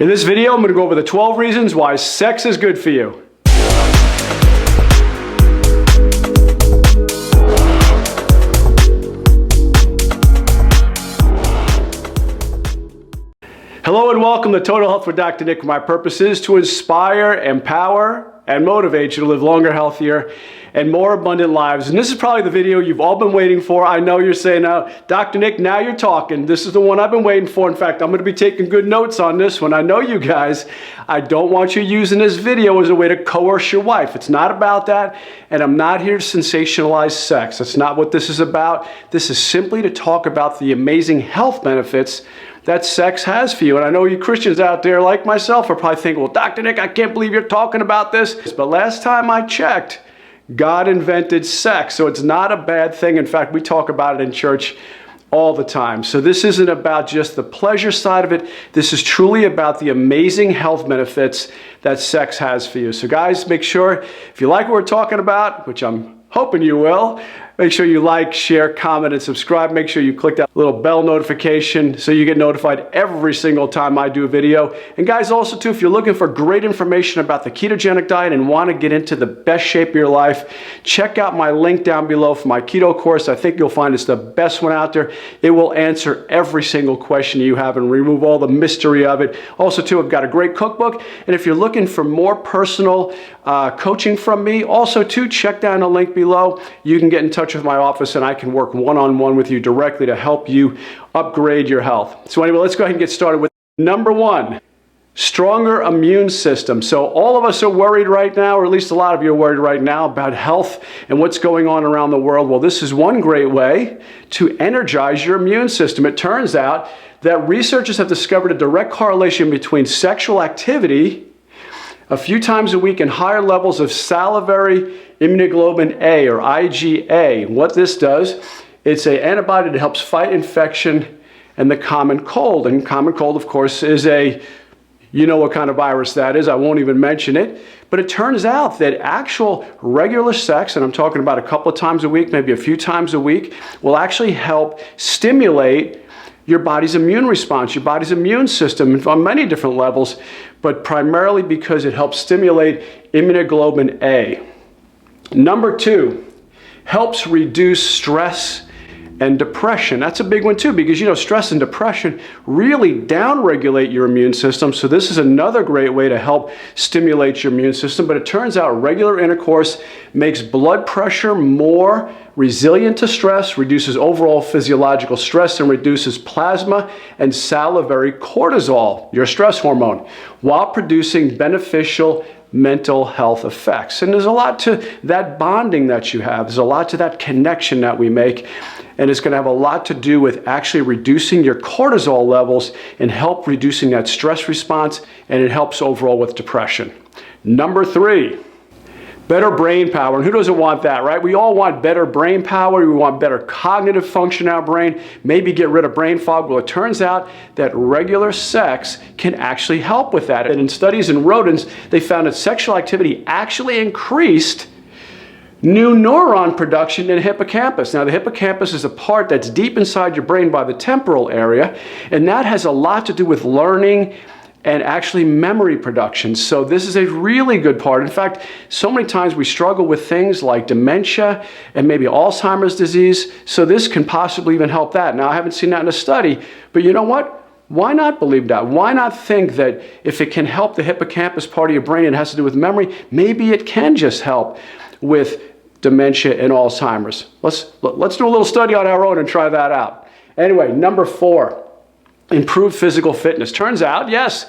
In this video, I'm going to go over the 12 reasons why sex is good for you. Hello and welcome to Total Health with Dr. Nick. My purpose is to inspire, empower, and motivate you to live longer, healthier, and more abundant lives. And this is probably the video you've all been waiting for. I know you're saying, now, Dr. Nick, now you're talking. This is the one I've been waiting for. In fact, I'm going to be taking good notes on this one. I know you guys. I don't want you using this video as a way to coerce your wife. It's not about that. And I'm not here to sensationalize sex. That's not what this is about. This is simply to talk about the amazing health benefits that sex has for you. And I know you Christians out there like myself are probably thinking, well, Dr. Nick, I can't believe you're talking about this. But last time I checked, God invented sex, so it's not a bad thing. In fact, we talk about it in church all the time. So this isn't about just the pleasure side of it. This is truly about the amazing health benefits that sex has for you. So guys, make sure, if you like what we're talking about, which I'm hoping you will, make sure you like, share, comment, and subscribe. Make sure you click that little bell notification so you get notified every single time I do a video. And guys, also too, if you're looking for great information about the ketogenic diet and want to get into the best shape of your life, check out my link down below for my keto course. I think you'll find it's the best one out there. It will answer every single question you have and remove all the mystery of it. Also too, I've got a great cookbook. And if you're looking for more personal coaching from me, also too, check down the link below. You can get in touch with my office and I can work one-on-one with you directly to help you upgrade your health. So anyway, let's go ahead and get started with number one, stronger immune system. So all of us are worried right now, or at least a lot of you are worried right now about health and what's going on around the world. Well, this is one great way to energize your immune system. It turns out that researchers have discovered a direct correlation between sexual activity a few times a week and higher levels of salivary immunoglobulin A, or IgA. What this does, it's an antibody that helps fight infection and the common cold. And common cold, of course, is you know what kind of virus that is. I won't even mention it. But it turns out that actual regular sex, and I'm talking about a couple of times a week, maybe a few times a week, will actually help stimulate your body's immune response, your body's immune system on many different levels, but primarily because it helps stimulate immunoglobulin A. Number two, helps reduce stress and depression. That's a big one too, because you know, stress and depression really downregulate your immune system. So this is another great way to help stimulate your immune system. But it turns out regular intercourse makes blood pressure more resilient to stress, reduces overall physiological stress, and reduces plasma and salivary cortisol, your stress hormone, while producing beneficial mental health effects. And there's a lot to that bonding that you have. There's a lot to that connection that we make. And it's going to have a lot to do with actually reducing your cortisol levels and help reducing that stress response. And it helps overall with depression. Number three, better brain power. And who doesn't want that, right? We all want better brain power. We want better cognitive function in our brain. Maybe get rid of brain fog. Well, it turns out that regular sex can actually help with that. And in studies in rodents, they found that sexual activity actually increased new neuron production in the hippocampus. Now, the hippocampus is a part that's deep inside your brain by the temporal area, and that has a lot to do with learning and actually memory production. So this is a really good part. In fact, so many times we struggle with things like dementia and maybe Alzheimer's disease, so this can possibly even help that. Now, I haven't seen that in a study, but you know what? Why not believe that? Why not think that if it can help the hippocampus part of your brain, it has to do with memory, maybe it can just help with dementia and Alzheimer's. Let's do a little study on our own and try that out. Anyway, number four, improved physical fitness. Turns out, yes,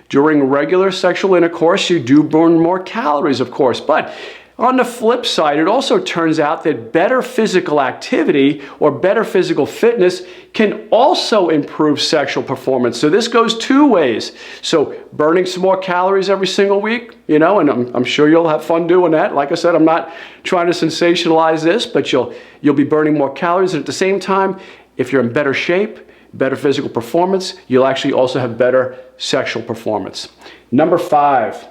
during regular sexual intercourse, you do burn more calories, of course, but on the flip side, it also turns out that better physical activity or better physical fitness can also improve sexual performance. So this goes two ways. So burning some more calories every single week, you know, and I'm sure you'll have fun doing that. Like I said, I'm not trying to sensationalize this, but you'll be burning more calories. And at the same time, if you're in better shape, better physical performance, you'll actually also have better sexual performance. Number five,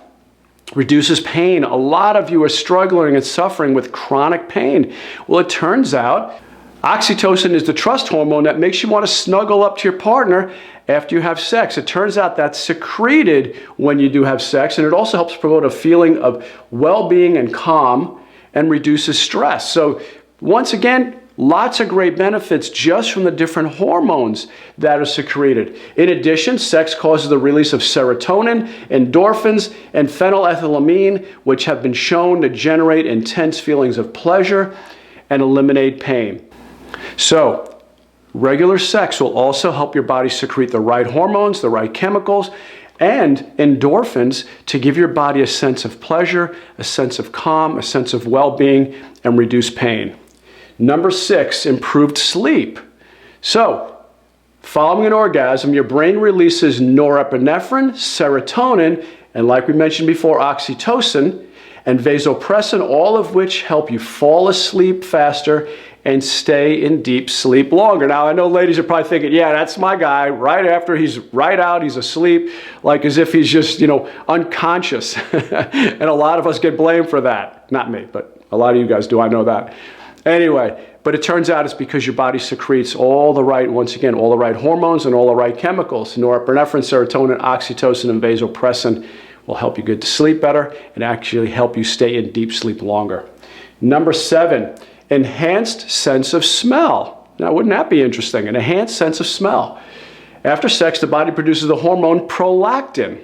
reduces pain. A lot of you are struggling and suffering with chronic pain. Well, it turns out Oxytocin is the trust hormone that makes you want to snuggle up to your partner after you have sex. It turns out that's secreted when you do have sex, and it also helps promote a feeling of well-being and calm and reduces stress. So once again, lots of great benefits just from the different hormones that are secreted. In addition, sex causes the release of serotonin, endorphins, and phenylethylamine, which have been shown to generate intense feelings of pleasure and eliminate pain. So, regular sex will also help your body secrete the right hormones, the right chemicals, and endorphins to give your body a sense of pleasure, a sense of calm, a sense of well-being, and reduce pain. Number 6, improved sleep. So, following an orgasm, your brain releases norepinephrine, serotonin, and like we mentioned before, oxytocin and vasopressin, all of which help you fall asleep faster and stay in deep sleep longer. Now, I know ladies are probably thinking, yeah, that's my guy. Right after he's right out, he's asleep, like as if he's just, unconscious. And a lot of us get blamed for that. Not me, but a lot of you guys do, I know that. Anyway, but it turns out it's because your body secretes all the right hormones and all the right chemicals. Norepinephrine, serotonin, oxytocin, and vasopressin will help you get to sleep better and actually help you stay in deep sleep longer. Number 7, enhanced sense of smell. Now, wouldn't that be interesting? An enhanced sense of smell. After sex, the body produces the hormone prolactin.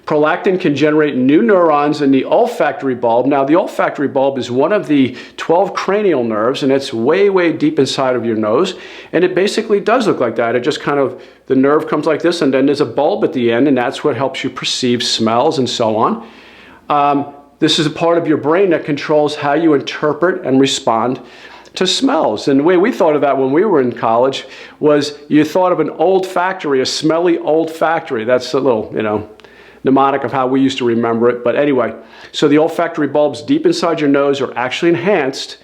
Prolactin can generate new neurons in the olfactory bulb. Now, the olfactory bulb is one of the 12 cranial nerves, and it's way, way deep inside of your nose. And it basically does look like that. It just the nerve comes like this, and then there's a bulb at the end, and that's what helps you perceive smells and so on. This is a part of your brain that controls how you interpret and respond to smells. And the way we thought of that when we were in college was you thought of an old factory, a smelly old factory. That's a little, mnemonic of how we used to remember it. But anyway, so the olfactory bulbs deep inside your nose are actually enhanced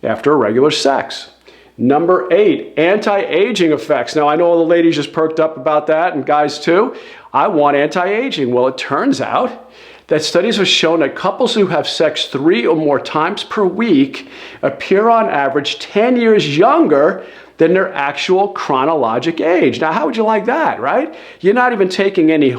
after regular sex. Number 8, anti-aging effects. Now, I know all the ladies just perked up about that, and guys too. I want anti-aging. Well, it turns out that studies have shown that couples who have sex 3 or more times per week appear on average 10 years younger than their actual chronologic age. Now, how would you like that, right? You're not even taking any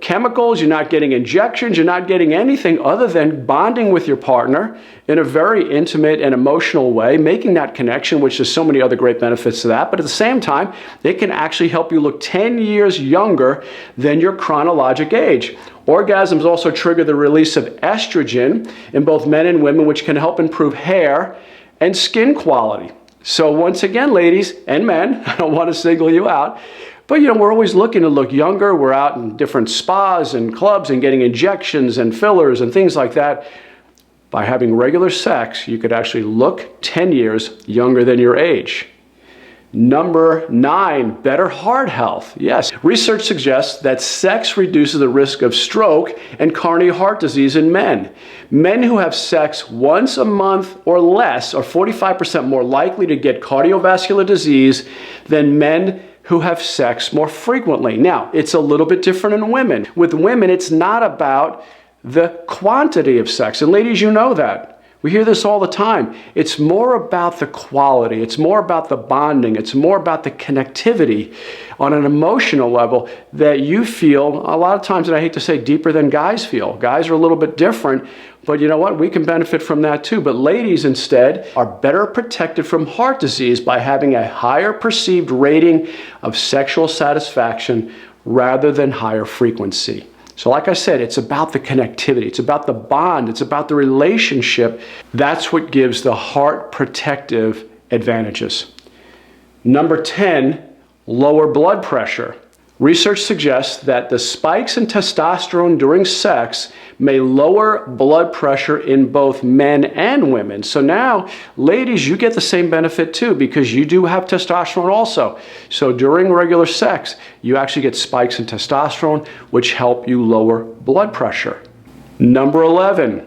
chemicals, you're not getting injections, you're not getting anything other than bonding with your partner in a very intimate and emotional way, making that connection, which there's so many other great benefits to that. But at the same time, it can actually help you look 10 years younger than your chronologic age. Orgasms also trigger the release of estrogen in both men and women, which can help improve hair and skin quality. So once again, ladies and men, I don't want to single you out, but we're always looking to look younger. We're out in different spas and clubs and getting injections and fillers and things like that. By having regular sex, you could actually look 10 years younger than your age. Number 9, better heart health. Yes, research suggests that sex reduces the risk of stroke and coronary heart disease in men. Men who have sex once a month or less are 45% more likely to get cardiovascular disease than men who have sex more frequently. Now, it's a little bit different in women. With women, it's not about the quantity of sex. And ladies, you know that. We hear this all the time. It's more about the quality. It's more about the bonding. It's more about the connectivity on an emotional level that you feel a lot of times, and I hate to say deeper than guys feel. Guys are a little bit different, but you know what? We can benefit from that too. But ladies instead are better protected from heart disease by having a higher perceived rating of sexual satisfaction rather than higher frequency. So like I said, it's about the connectivity. It's about the bond. It's about the relationship. That's what gives the heart protective advantages. Number 10, lower blood pressure. Research suggests that the spikes in testosterone during sex may lower blood pressure in both men and women. So now, ladies, you get the same benefit too because you do have testosterone also. So during regular sex, you actually get spikes in testosterone, which help you lower blood pressure. Number 11,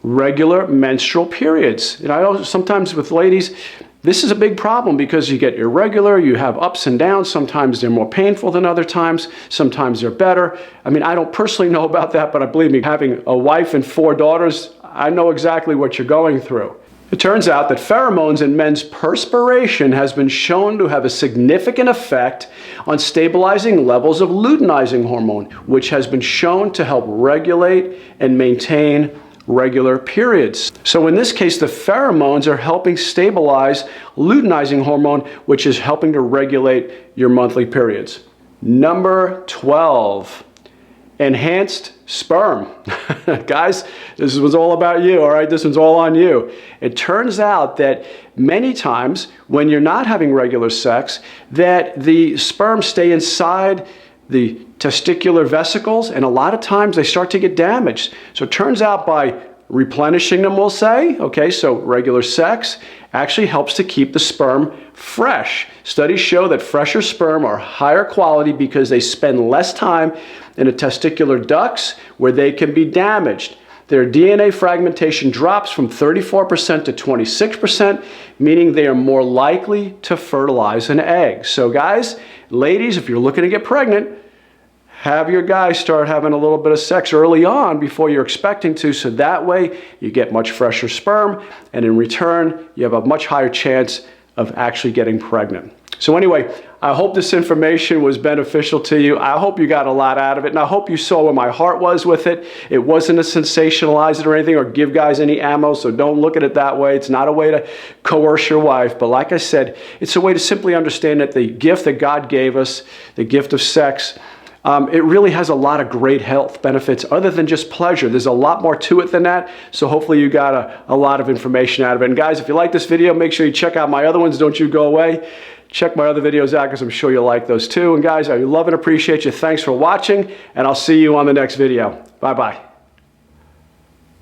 regular menstrual periods. I know sometimes with ladies, this is a big problem because you get irregular, you have ups and downs. Sometimes they're more painful than other times. Sometimes they're better. I mean, I don't personally know about that, but believe me, having a wife and 4 daughters, I know exactly what you're going through. It turns out that pheromones in men's perspiration has been shown to have a significant effect on stabilizing levels of luteinizing hormone, which has been shown to help regulate and maintain regular periods. So in this case, the pheromones are helping stabilize luteinizing hormone, which is helping to regulate your monthly periods. Number 12. Enhanced sperm. Guys, this was all about you, all right? This one's all on you. It turns out that many times when you're not having regular sex, that the sperm stay inside the testicular vesicles, and a lot of times they start to get damaged. So it turns out by replenishing them, we'll say, okay, so regular sex actually helps to keep the sperm fresh. Studies show that fresher sperm are higher quality because they spend less time in the testicular ducts where they can be damaged. Their DNA fragmentation drops from 34% to 26%, meaning they are more likely to fertilize an egg. So guys, ladies, if you're looking to get pregnant, have your guy start having a little bit of sex early on before you're expecting to, so that way you get much fresher sperm, and in return, you have a much higher chance of actually getting pregnant. So anyway, I hope this information was beneficial to you. I hope you got a lot out of it, and I hope you saw where my heart was with it. It wasn't to sensationalize it or anything or give guys any ammo, so don't look at it that way. It's not a way to coerce your wife, but like I said, it's a way to simply understand that the gift that God gave us, the gift of sex, it really has a lot of great health benefits other than just pleasure. There's a lot more to it than that, so hopefully you got a lot of information out of it. And guys, if you like this video, make sure you check out my other ones. Don't you go away. Check my other videos out because I'm sure you'll like those too. And guys, I love and appreciate you. Thanks for watching, and I'll see you on the next video. Bye-bye.